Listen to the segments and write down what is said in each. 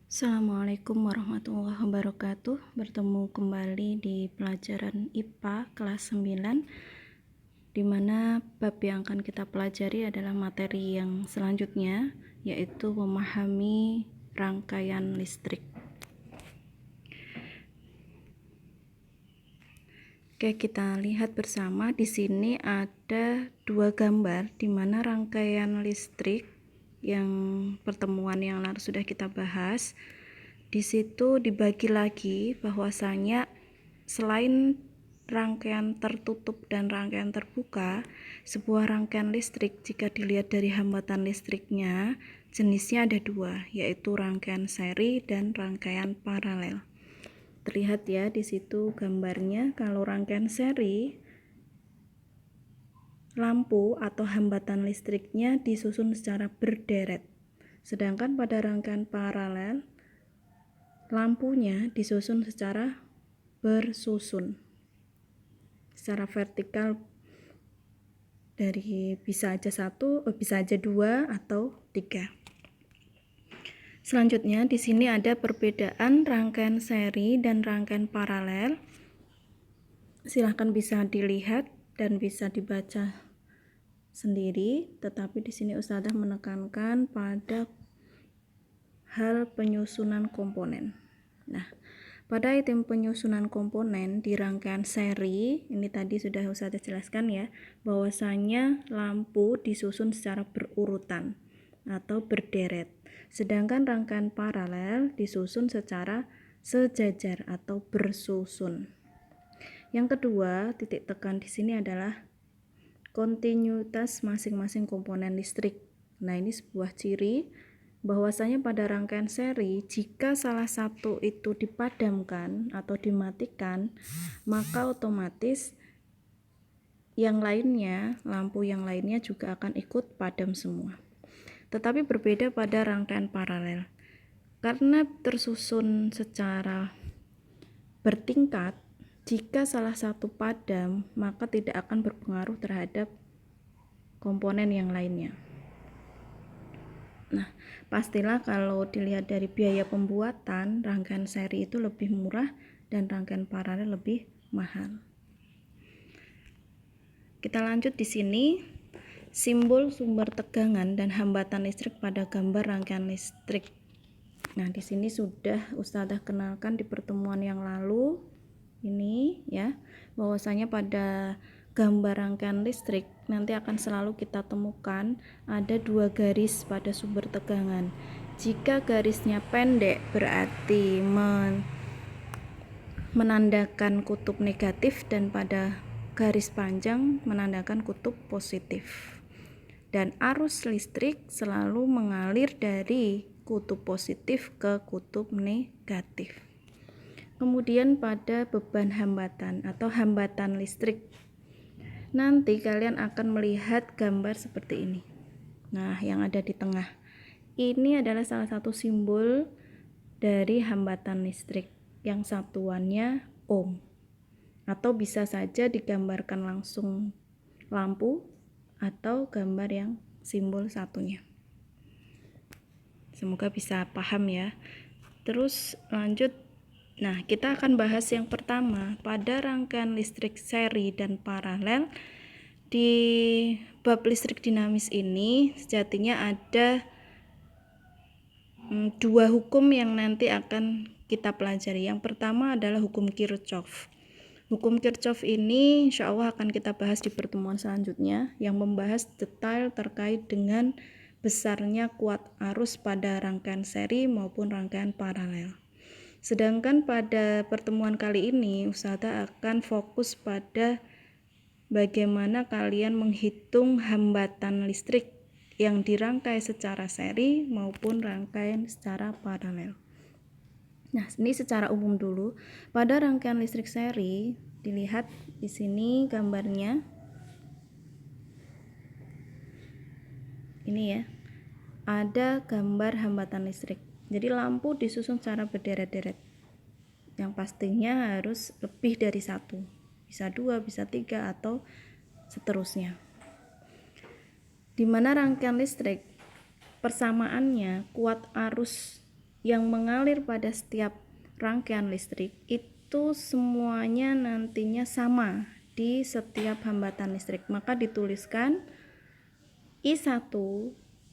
Assalamualaikum warahmatullahi wabarakatuh. Bertemu kembali di pelajaran IPA kelas 9, di mana bab yang akan kita pelajari adalah materi yang selanjutnya, yaitu memahami rangkaian listrik. Oke, kita lihat bersama. Di sini ada dua gambar di mana rangkaian listrik yang pertemuan yang lalu sudah kita bahas. Di situ dibagi lagi bahwasanya selain rangkaian tertutup dan rangkaian terbuka, sebuah rangkaian listrik jika dilihat dari hambatan listriknya, jenisnya ada dua, yaitu rangkaian seri dan rangkaian paralel. Terlihat ya di situ gambarnya, kalau rangkaian seri, lampu atau hambatan listriknya disusun secara berderet. Sedangkan pada rangkaian paralel, lampunya disusun secara bersusun, secara vertikal, dari bisa aja dua atau tiga. Selanjutnya di sini ada perbedaan rangkaian seri dan rangkaian paralel. Silahkan bisa dilihat dan bisa dibaca sendiri, tetapi di sini Ustadzah menekankan pada hal penyusunan komponen. Nah, pada item penyusunan komponen di rangkaian seri, ini tadi sudah Ustadzah jelaskan ya, bahwasanya lampu disusun secara berurutan atau berderet. Sedangkan rangkaian paralel disusun secara sejajar atau bersusun. Yang kedua, titik tekan di sini adalah kontinuitas masing-masing komponen listrik. Nah, ini sebuah ciri bahwasanya pada rangkaian seri, jika salah satu itu dipadamkan atau dimatikan, maka otomatis yang lainnya, lampu yang lainnya juga akan ikut padam semua. Tetapi berbeda pada rangkaian paralel. Karena tersusun secara bertingkat, jika salah satu padam, maka tidak akan berpengaruh terhadap komponen yang lainnya. Nah, pastilah kalau dilihat dari biaya pembuatan, rangkaian seri itu lebih murah dan rangkaian paralel lebih mahal. Kita lanjut di sini, simbol sumber tegangan dan hambatan listrik pada gambar rangkaian listrik. Nah, di sini sudah Ustadzah kenalkan di pertemuan yang lalu. Ini ya, bahwasanya pada gambar rangkaian listrik nanti akan selalu kita temukan ada dua garis pada sumber tegangan. Jika garisnya pendek berarti menandakan kutub negatif, dan pada garis panjang menandakan kutub positif. Dan arus listrik selalu mengalir dari kutub positif ke kutub negatif. Kemudian pada beban hambatan atau hambatan listrik, nanti kalian akan melihat gambar seperti ini. Nah, yang ada di tengah ini adalah salah satu simbol dari hambatan listrik yang satuannya ohm, atau bisa saja digambarkan langsung lampu atau gambar yang simbol satunya. Semoga bisa paham ya. Terus lanjut. Nah, kita akan bahas yang pertama pada rangkaian listrik seri dan paralel. Di bab listrik dinamis ini sejatinya ada dua hukum yang nanti akan kita pelajari. Yang pertama adalah hukum Kirchhoff. Hukum Kirchhoff ini insya Allah akan kita bahas di pertemuan selanjutnya, yang membahas detail terkait dengan besarnya kuat arus pada rangkaian seri maupun rangkaian paralel. Sedangkan pada pertemuan kali ini Ustadzah akan fokus pada bagaimana kalian menghitung hambatan listrik yang dirangkai secara seri maupun rangkaian secara paralel. Nah, ini secara umum dulu. Pada rangkaian listrik seri, dilihat di sini gambarnya. Ini ya. Ada gambar hambatan listrik. Jadi lampu disusun secara berderet-deret. Yang pastinya harus lebih dari satu. Bisa dua, bisa tiga, atau seterusnya. Di mana rangkaian listrik persamaannya kuat arus yang mengalir pada setiap rangkaian listrik itu semuanya nantinya sama di setiap hambatan listrik. Maka dituliskan I1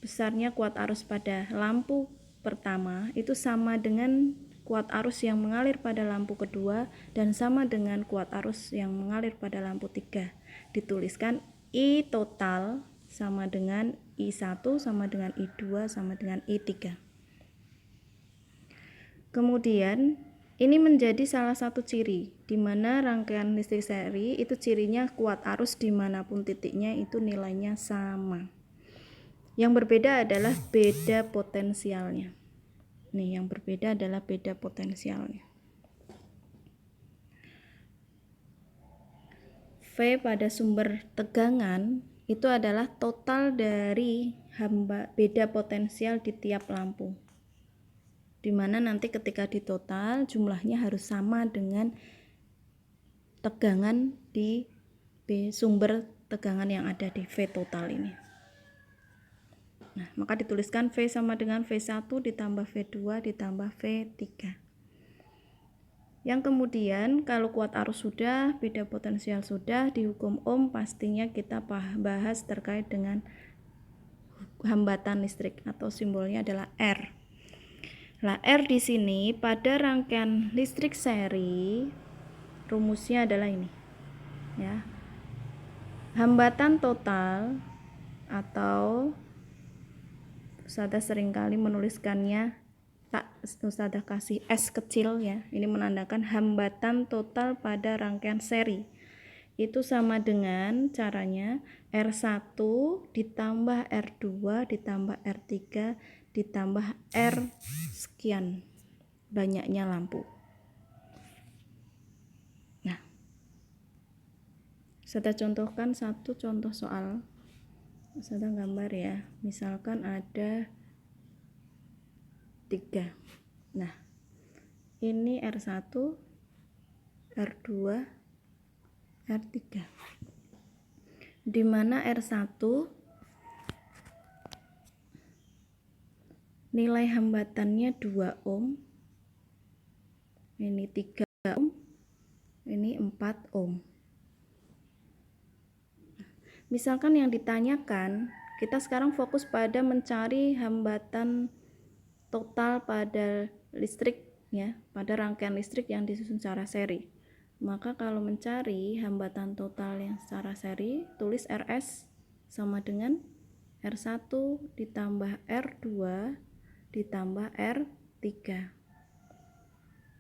besarnya kuat arus pada lampu pertama itu sama dengan kuat arus yang mengalir pada lampu kedua dan sama dengan kuat arus yang mengalir pada lampu 3. Dituliskan I total sama dengan I1 sama dengan I2 sama dengan I3. Kemudian ini menjadi salah satu ciri di mana rangkaian listrik seri itu cirinya kuat arus dimanapun titiknya itu nilainya sama. Yang berbeda adalah beda potensialnya. Nih, yang berbeda adalah beda potensialnya. V pada sumber tegangan itu adalah total dari beda potensial di tiap lampu. Dimana nanti ketika ditotal jumlahnya harus sama dengan tegangan di sumber tegangan yang ada di V total ini. Nah, maka dituliskan V sama dengan V1 ditambah V2 ditambah V3. Yang kemudian kalau kuat arus sudah, beda potensial sudah, di hukum Ohm pastinya kita bahas terkait dengan hambatan listrik atau simbolnya adalah R. Nah, R di sini pada rangkaian listrik seri rumusnya adalah ini. Ya. Hambatan total atau Ustadzah seringkali menuliskannya Ustadzah kasih S kecil ya. Ini menandakan hambatan total pada rangkaian seri. Itu sama dengan caranya R1 ditambah R2 ditambah R3 ditambah R sekian banyaknya lampu. Nah, saya contohkan satu contoh soal. Saya gambar ya, misalkan ada 3. Nah, ini R1, R2, R3. Di mana R1 nilai hambatannya 2 ohm. Ini 3 ohm. Ini 4 ohm. Misalkan yang ditanyakan, kita sekarang fokus pada mencari hambatan total pada listrik ya, pada rangkaian listrik yang disusun secara seri. Maka kalau mencari hambatan total yang secara seri, tulis RS sama dengan R1 ditambah R2 ditambah R3.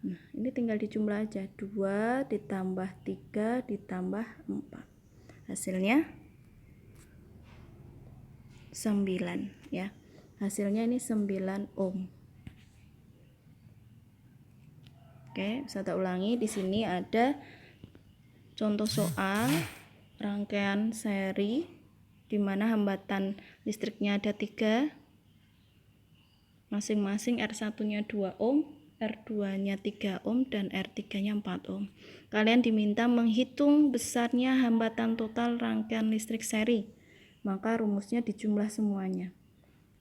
Nah, ini tinggal dijumlah aja, 2 ditambah 3 ditambah 4. Hasilnya 9 ya. Hasilnya ini 9 ohm. Oke, saya ulangi, di sini ada contoh soal rangkaian seri di mana hambatan listriknya ada 3. Masing-masing R1-nya 2 ohm, R2-nya 3 ohm dan R3-nya 4 ohm. Kalian diminta menghitung besarnya hambatan total rangkaian listrik seri. Maka rumusnya dijumlah semuanya.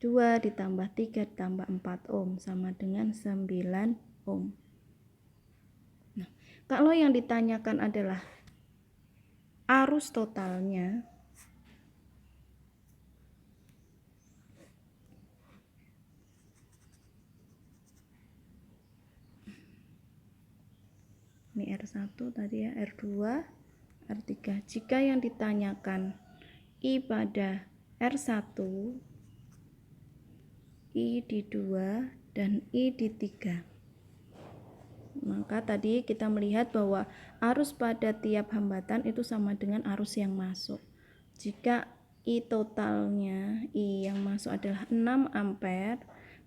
2 ditambah 3 ditambah 4 ohm sama dengan 9 ohm. Nah, kalau yang ditanyakan adalah arus totalnya, ini R1 tadi ya, R2, R3. Jika yang ditanyakan I pada R1, I di 2 dan I di 3, maka tadi kita melihat bahwa arus pada tiap hambatan itu sama dengan arus yang masuk. Jika I totalnya, I yang masuk adalah 6 ampere,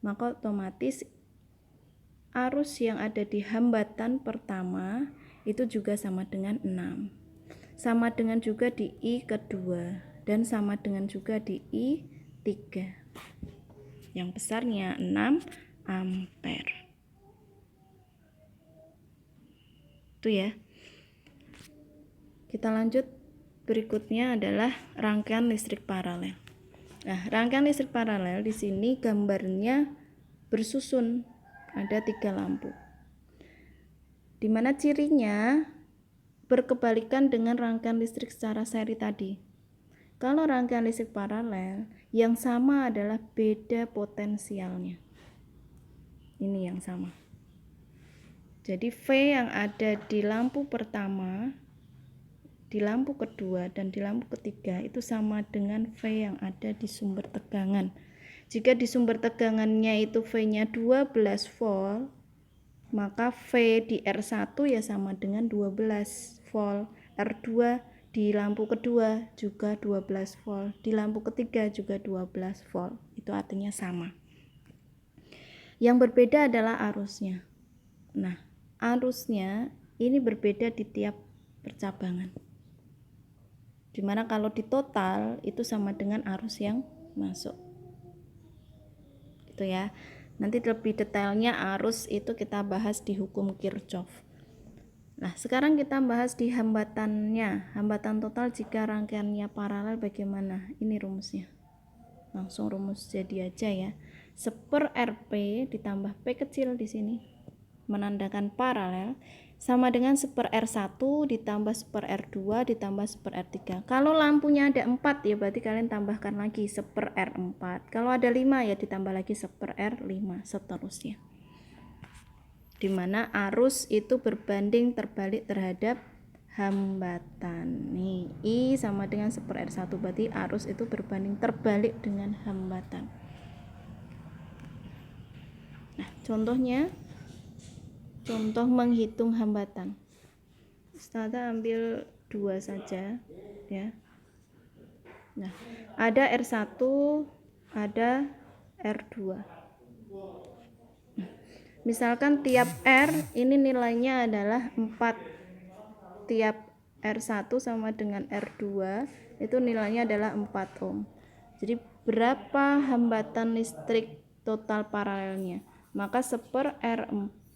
maka otomatis arus yang ada di hambatan pertama itu juga sama dengan 6. Sama dengan juga di I kedua dan sama dengan juga di I3 yang besarnya 6 ampere. Itu ya. Kita lanjut, berikutnya adalah rangkaian listrik paralel. Nah, rangkaian listrik paralel di sini gambarnya bersusun ada 3 lampu. Dimana cirinya berkebalikan dengan rangkaian listrik secara seri tadi. Kalau rangkaian listrik paralel, yang sama adalah beda potensialnya. Ini yang sama. Jadi V yang ada di lampu pertama, di lampu kedua, dan di lampu ketiga itu sama dengan V yang ada di sumber tegangan. Jika di sumber tegangannya itu V-nya 12 volt, maka V di R1 ya sama dengan 12 volt. R2 di lampu kedua juga 12 volt, di lampu ketiga juga 12 volt. Itu artinya sama. Yang berbeda adalah arusnya. Nah, arusnya ini berbeda di tiap percabangan. Dimana kalau di total itu sama dengan arus yang masuk. Itu ya. Nanti lebih detailnya arus itu kita bahas di hukum Kirchhoff. Nah, sekarang kita bahas di hambatannya. Hambatan total jika rangkaiannya paralel bagaimana? Ini rumusnya. Langsung rumus jadi aja ya. 1/Rp ditambah P kecil di sini menandakan paralel sama dengan 1/R1 ditambah 1/R2 ditambah 1/R3. Kalau lampunya ada 4 ya berarti kalian tambahkan lagi 1/R4. Kalau ada 5 ya ditambah lagi 1/R5 seterusnya. Dimana arus itu berbanding terbalik terhadap hambatan. Nih, I sama dengan 1/R1 berarti arus itu berbanding terbalik dengan hambatan. Nah, contohnya contoh menghitung hambatan. Ustazah ambil 2 saja ya. Nah, ada R1, ada R2. Misalkan tiap R ini nilainya adalah 4. Tiap R1 sama dengan R2 itu nilainya adalah 4 ohm. Jadi berapa hambatan listrik total paralelnya? Maka 1/Rp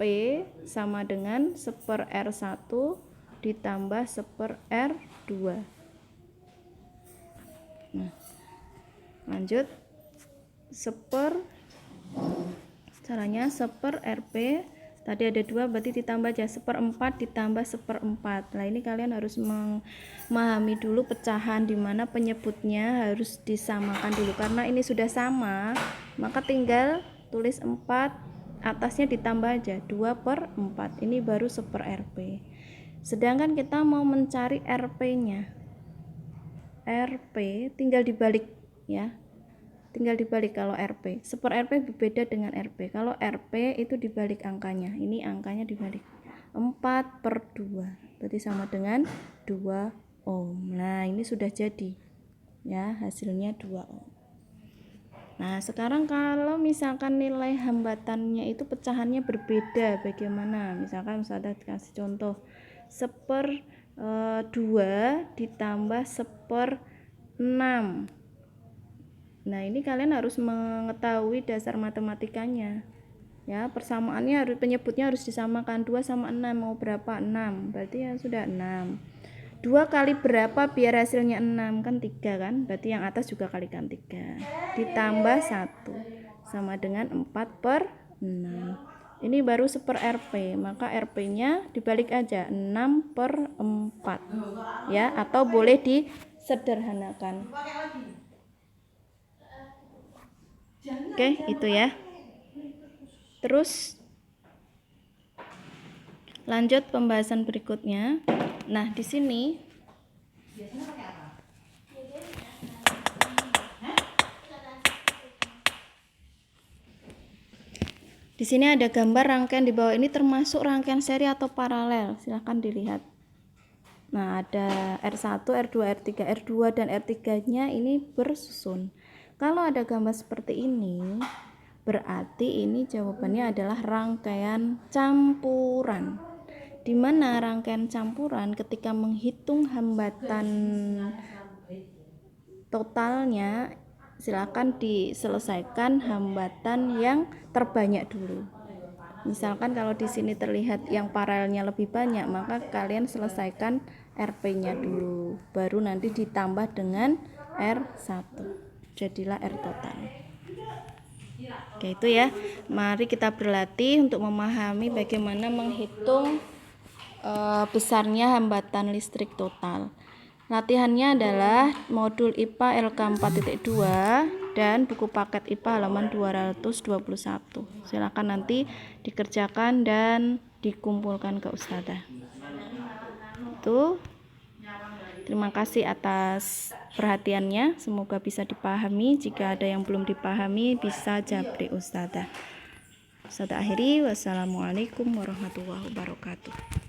sama dengan 1/R1 ditambah 1/R2. Nah, lanjut. Caranya 1/Rp tadi ada 2 berarti ditambah aja 1/4 ditambah 1/4. Nah, ini kalian harus memahami dulu pecahan di mana penyebutnya harus disamakan dulu. Karena ini sudah sama, maka tinggal tulis 4, atasnya ditambah aja 2/4. Ini baru 1/Rp. Sedangkan kita mau mencari Rp-nya. Rp tinggal dibalik ya. Tinggal dibalik kalau Rp. 1/Rp berbeda dengan Rp. Kalau Rp itu dibalik angkanya. Ini angkanya dibalik. 4/2. Berarti sama dengan 2 ohm. Nah, ini sudah jadi. Ya, hasilnya 2 ohm. Nah, sekarang kalau misalkan nilai hambatannya itu pecahannya berbeda, bagaimana? Misalkan saya kasih contoh 1/2 ditambah 1/6. Nah, ini kalian harus mengetahui dasar matematikanya. Ya, persamaannya penyebutnya harus disamakan. 2 sama 6 mau berapa? 6. Berarti ya sudah 6. 2 kali berapa biar hasilnya 6? Kan 3 kan? Berarti yang atas juga kalikan 3. Ditambah 1 sama dengan 4/6. Ini baru 1/Rp. Maka Rp-nya dibalik aja 6/4. Ya, atau boleh disederhanakan. Oke, itu ya. Terus lanjut pembahasan berikutnya. Nah, di sini ada gambar rangkaian di bawah ini termasuk rangkaian seri atau paralel. Silahkan dilihat. Nah, ada R1, R2, R3, R2 dan R3-nya ini bersusun. Kalau ada gambar seperti ini, berarti ini jawabannya adalah rangkaian campuran. Di mana rangkaian campuran ketika menghitung hambatan totalnya, silakan diselesaikan hambatan yang terbanyak dulu. Misalkan kalau di sini terlihat yang paralelnya lebih banyak, maka kalian selesaikan Rp-nya dulu, baru nanti ditambah dengan R1. Jadilah R total. Oke, itu ya. Mari kita berlatih untuk memahami bagaimana menghitung besarnya hambatan listrik total. Latihannya adalah modul IPA LK 4.2 dan buku paket IPA halaman 221. Silakan nanti dikerjakan dan dikumpulkan ke Ustazah. Itu. Terima kasih atas perhatiannya. Semoga bisa dipahami. Jika ada yang belum dipahami, bisa japri Ustazah. Ustazah akhiri. Wassalamualaikum warahmatullahi wabarakatuh.